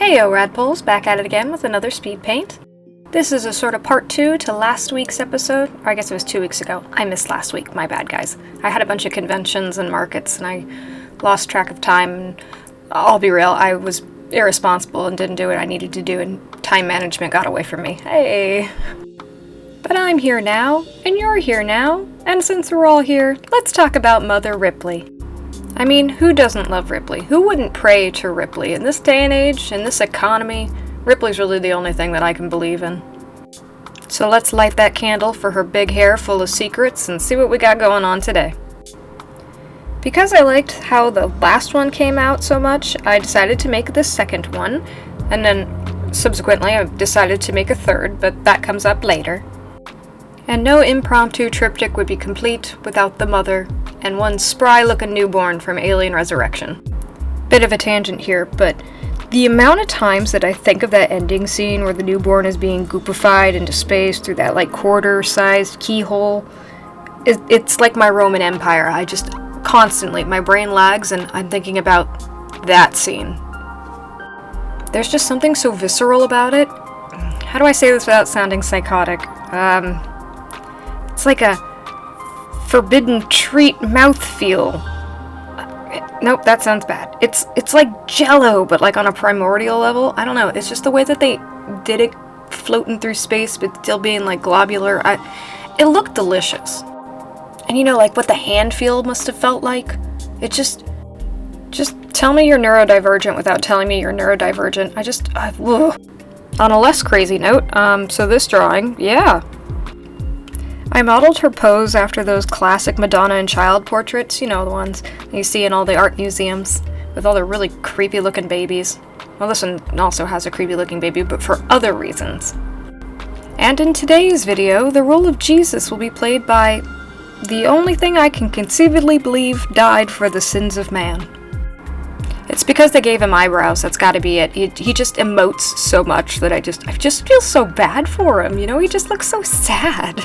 Heyo Rad-poles, back at it again with another speed paint. This is a sort of part 2 to last week's episode, or I guess it was 2 weeks ago. I missed last week, my bad guys. I had a bunch of conventions and markets and I lost track of time, and I'll be real, I was irresponsible and didn't do what I needed to do, and time management got away from me. Hey! But I'm here now, and you're here now, and since we're all here, let's talk about Mother Ripley. I mean, who doesn't love Ripley? Who wouldn't pray to Ripley? In this day and age, in this economy, Ripley's really the only thing that I can believe in. So let's light that candle for her big hair full of secrets and see what we got going on today. Because I liked how the last one came out so much, I decided to make the second one, and then subsequently I decided to make a third, but that comes up later. And no impromptu triptych would be complete without the mother and one spry-looking newborn from Alien Resurrection. Bit of a tangent here, but the amount of times that I think of that ending scene where the newborn is being goopified into space through that like quarter-sized keyhole, it's like my Roman Empire. I just constantly, my brain lags and I'm thinking about that scene. There's just something so visceral about it. How do I say this without sounding psychotic? It's like a forbidden treat mouthfeel. Nope, that sounds bad. It's like Jell-O, but like on a primordial level. I don't know. It's just the way that they did it, floating through space, but still being like globular. It looked delicious. And you know, like what the hand feel must have felt like. It just tell me you're neurodivergent without telling me you're neurodivergent. On a less crazy note, so this drawing, yeah. I modeled her pose after those classic Madonna and child portraits, you know, the ones you see in all the art museums, with all the really creepy looking babies. Well, this one also has a creepy looking baby, but for other reasons. And in today's video, the role of Jesus will be played by the only thing I can conceivably believe died for the sins of man. It's because they gave him eyebrows, that's gotta be it. He just emotes so much that I just feel so bad for him, you know, he just looks so sad.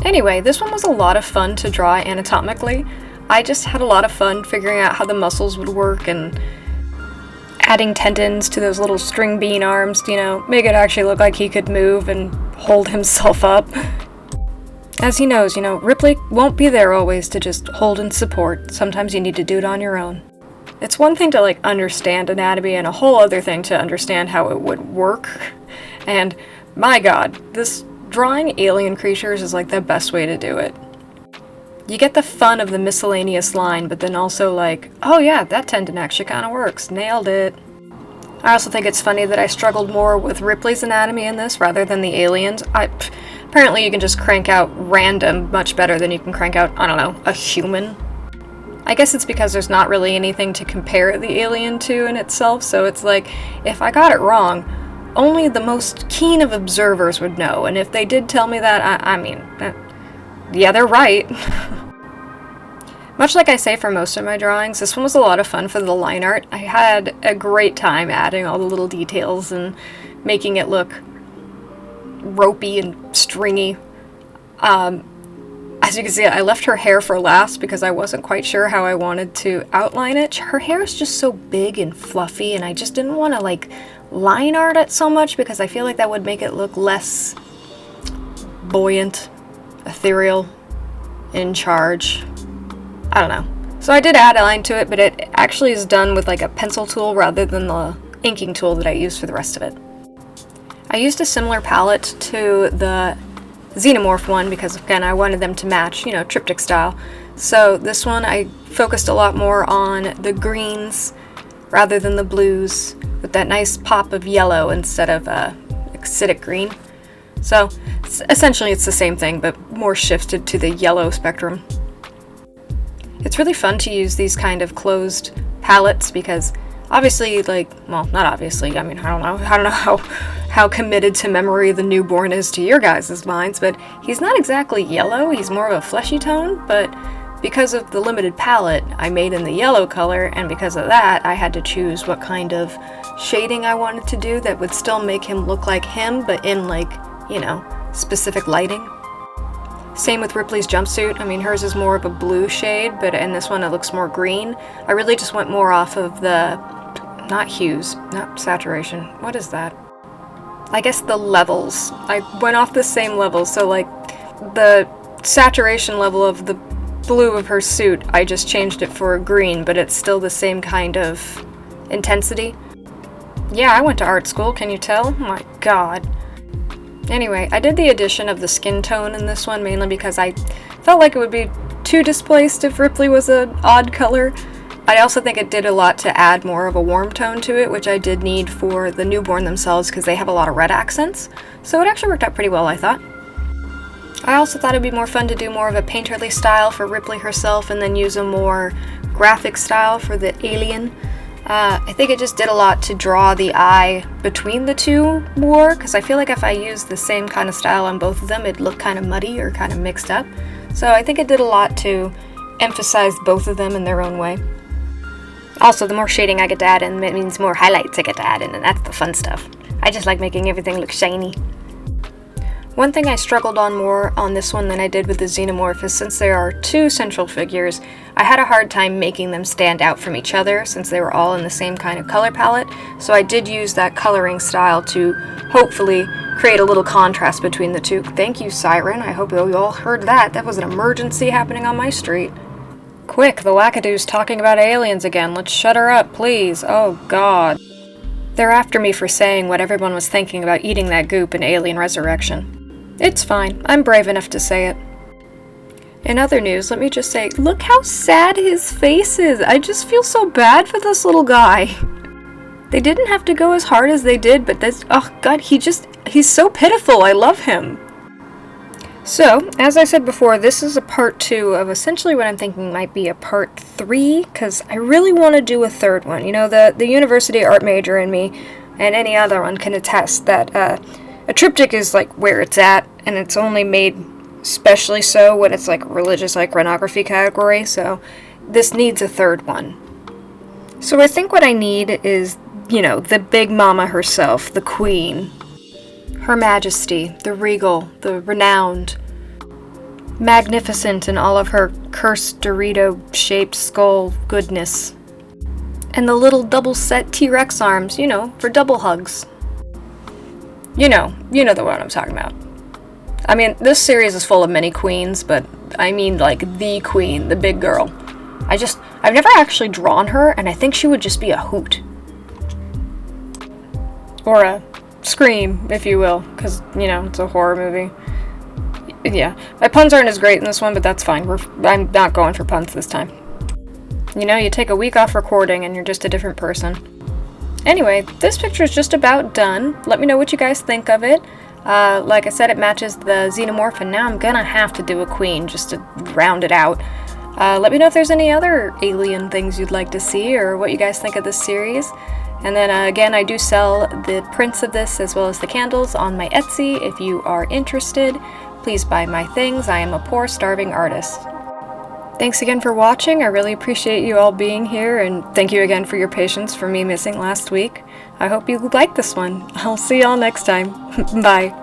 Anyway, this one was a lot of fun to draw anatomically. I just had a lot of fun figuring out how the muscles would work and adding tendons to those little string bean arms, you know, make it actually look like he could move and hold himself up. As he knows, you know, Ripley won't be there always to just hold and support. Sometimes you need to do it on your own. It's one thing to, like, understand anatomy and a whole other thing to understand how it would work. And, my god, this drawing alien creatures is like the best way to do it. You get the fun of the miscellaneous line, but then also like, oh yeah, that tendon actually kind of works. Nailed it. I also think it's funny that I struggled more with Ripley's anatomy in this rather than the aliens. Apparently you can just crank out random much better than you can crank out, I don't know, a human. I guess it's because there's not really anything to compare the alien to in itself, so it's like, if I got it wrong, only the most keen of observers would know, and if they did tell me that, yeah, they're right. Much like I say for most of my drawings, this one was a lot of fun for the line art. I had a great time adding all the little details and making it look ropey and stringy. As you can see, I left her hair for last because I wasn't quite sure how I wanted to outline it. Her hair is just so big and fluffy, and I just didn't want to, like, line art it so much because I feel like that would make it look less buoyant, ethereal, in charge. I don't know. So I did add a line to it, but it actually is done with like a pencil tool rather than the inking tool that I used for the rest of it. I used a similar palette to the Xenomorph one because, again, I wanted them to match, you know, triptych style. So this one I focused a lot more on the greens rather than the blues, with that nice pop of yellow instead of acidic green. So essentially it's the same thing, but more shifted to the yellow spectrum. It's really fun to use these kind of closed palettes because obviously, like, well, not obviously, I mean, I don't know how committed to memory the newborn is to your guys' minds, but he's not exactly yellow, he's more of a fleshy tone, but because of the limited palette I made in the yellow color, and because of that, I had to choose what kind of shading I wanted to do that would still make him look like him, but in, like, you know, specific lighting. Same with Ripley's jumpsuit. I mean, hers is more of a blue shade, but in this one it looks more green. I really just went more off of the not hues, not saturation. What is that? I guess the levels. I went off the same level, so like the saturation level of the blue of her suit, I just changed it for a green, but it's still the same kind of intensity. Yeah, I went to art school, can you tell? Oh my god. Anyway, I did the addition of the skin tone in this one mainly because I felt like it would be too displaced if Ripley was an odd color. I also think it did a lot to add more of a warm tone to it, which I did need for the newborn themselves because they have a lot of red accents. So it actually worked out pretty well, I thought. I also thought it'd be more fun to do more of a painterly style for Ripley herself and then use a more graphic style for the alien. I think it just did a lot to draw the eye between the two more, because I feel like if I used the same kind of style on both of them, it'd look kind of muddy or kind of mixed up. So I think it did a lot to emphasize both of them in their own way. Also, the more shading I get to add in, it means more highlights I get to add in, and that's the fun stuff. I just like making everything look shiny. One thing I struggled on more on this one than I did with the Xenomorph is since there are two central figures, I had a hard time making them stand out from each other since they were all in the same kind of color palette, so I did use that coloring style to hopefully create a little contrast between the two. Thank you, Siren. I hope you all heard that. That was an emergency happening on my street. Quick, the wackadoo's talking about aliens again. Let's shut her up, please. Oh, God. They're after me for saying what everyone was thinking about eating that goop in Alien Resurrection. It's fine. I'm brave enough to say it. In other news, let me just say, look how sad his face is. I just feel so bad for this little guy. They didn't have to go as hard as they did, but this, oh God, he's so pitiful. I love him. So, as I said before, this is a part 2 of essentially what I'm thinking might be a part 3, because I really want to do a third one. You know, the university art major in me, and any other one can attest that a triptych is like where it's at, and it's only made specially so when it's like religious iconography category, so this needs a third one. So I think what I need is, you know, the big mama herself, the queen. Her Majesty, the regal, the renowned, magnificent in all of her cursed Dorito-shaped skull goodness. And the little double-set T-Rex arms, you know, for double hugs. You know the one I'm talking about. I mean, this series is full of many queens, but I mean like the queen, the big girl. I've never actually drawn her, and I think she would just be a hoot. Or a scream, if you will, because, you know, it's a horror movie. Yeah, my puns aren't as great in this one, but that's fine. I'm not going for puns this time. You know, you take a week off recording and you're just a different person. Anyway, this picture is just about done. Let me know what you guys think of it. Like I said, it matches the Xenomorph, and now I'm gonna have to do a queen just to round it out. Let me know if there's any other alien things you'd like to see, or what you guys think of this series. And then again, I do sell the prints of this as well as the candles on my Etsy. If you are interested, please buy my things. I am a poor, starving artist. Thanks again for watching. I really appreciate you all being here, and thank you again for your patience for me missing last week. I hope you liked this one. I'll see y'all next time. Bye.